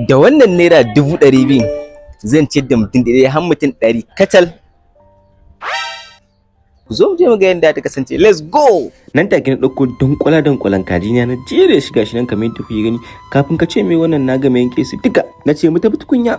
Da wannan naira 200,000 zan ciyar da mutum ɗaya har mutum 100 kacal. Ku zo mu je mu ga yadda ta kasance. Let's go. Nan take na dauko dankwalan kaji na jere shi gashi nan kamar yadda kuke gani. Kafin ka ce me wannan na ga mai yanke su duka. Na ce mu tafi tukunya.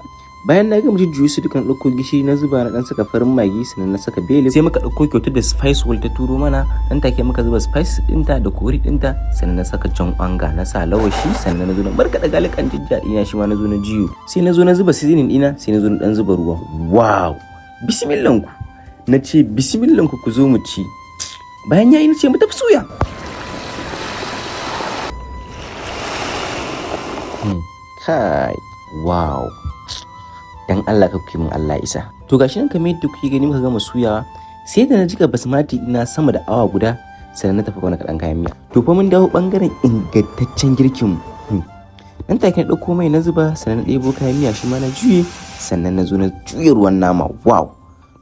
Bayan na ga mu jujjuyi su dukan dauko gishiri na zuba na dan saka farin magi sannan na saka bele. Sai muka dauko kyautar da spice wall ta turo mana. Nan take muka zuba spice dinta da kori dinta sannan na saka jan kwanga na sa lawashi sannan na zo na barkada galikan jijja ina shi ma na zo na jiyo. Sai na zo na zuba seasoning dina sai na zo na dan zuba ruwa. Wow. Bismillah ku. Na ce bismillah ku zo mu ci. Bayan yayi na ce mu tafi suya. Kai, wow. Dan Allah ka kuke min Allah isa. To gashi nan kamar yadda kuke gani muka gama suyawa, sai da na jika basmati ina sama da awa guda sannan na tafi wani kaɗan kayan miya. To fa mun dawo bangaren ingantaccen girkin mu. Nan take na ɗauko mai na zuba sannan na ɗebo kayan miya shi ma na juye sannan na zo na juye ruwan nama. Wow.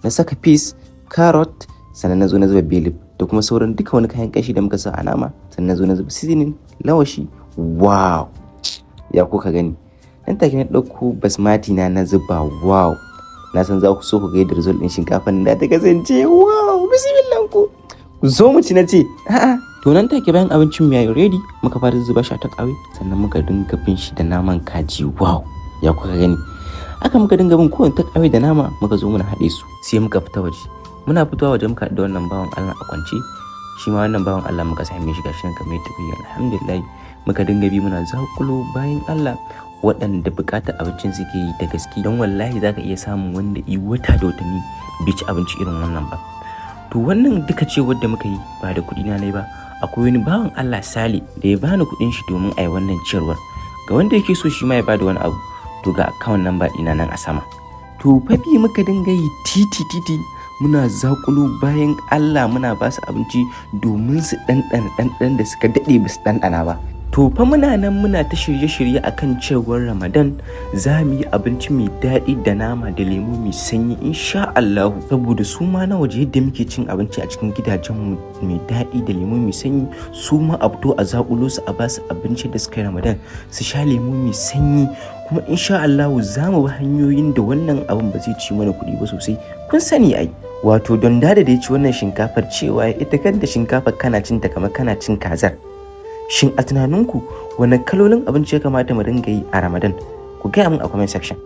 Na saka peas, carrot, sannan na zo na zuba bay leaf da kuma sauran duka wani kayan kashi da muka sa a nama sannan na zo na zuba seasoning, lawashi. Wow. Ya kuka gani. Nan take na ɗauko basmati na zuba. Wow. Na san za ku so ku ga yadda result ɗin shinkafan da ta kasance. Wow. Bismillah ku. Ku zo mu ci na ce. A'a. To nan take bayan abincin mu yayi ready muka fara zuba shi a takawe sannan muka dinga bin shi da naman kaji. Wow. Ya kuka gani. Aka muka dinga bin kowane takawe da nama muka zo muna haɗe su sai muka fita waje. Muna fitowa waje muka da wannan bawan Allah a kwance. Shi ma wannan bawan Allah muka same shi gashi nan kamar yadda kuke alhamdulillah muka dinga bi muna zakulo bayan Allah waɗanda buƙatar abincin suke yi da gaske don wallahi zaka iya samun wanda yi wata da watanni bai ci abinci irin wannan ba. To wannan duka ce wadda muka yi ba da kuɗi na ba. Akwai wani bawan Allah Sale da ya bani kuɗin shi domin a yi wannan ciyarwar. Ga wanda yake so shi ma ya bada wani abu to ga account number ɗina nan a sama. To fabi muka dinga yi titi muna zakulo bayan Allah muna ba su abinci domin su ɗanɗana da suka daɗe ba su ɗanɗana ba. To fa muna nan muna ta shirye-shirye akan cewar Ramadan za mu yi abinci mai daɗi da nama da lemu mai sanyi insha Allah saboda su ma na waje yadda muke cin abinci a cikin gidajenmu mai daɗi da lemu mai sanyi su ma a fito a zakulo su a ba su abinci da suka yi Ramadan su sha lemu mai sanyi kuma insha Allah za mu bi hanyoyin da wannan abin ba zai ci mana kuɗi ba sosai kun sani ai wato don da ya ci wannan shinkafar cewa ita kanta shinkafar kana cin ta kamar kana cin kazar. Shin a tunaninku wane kalolin abinci ya kamata mu dinga yi a Ramadan? Ku gaya min a comment section.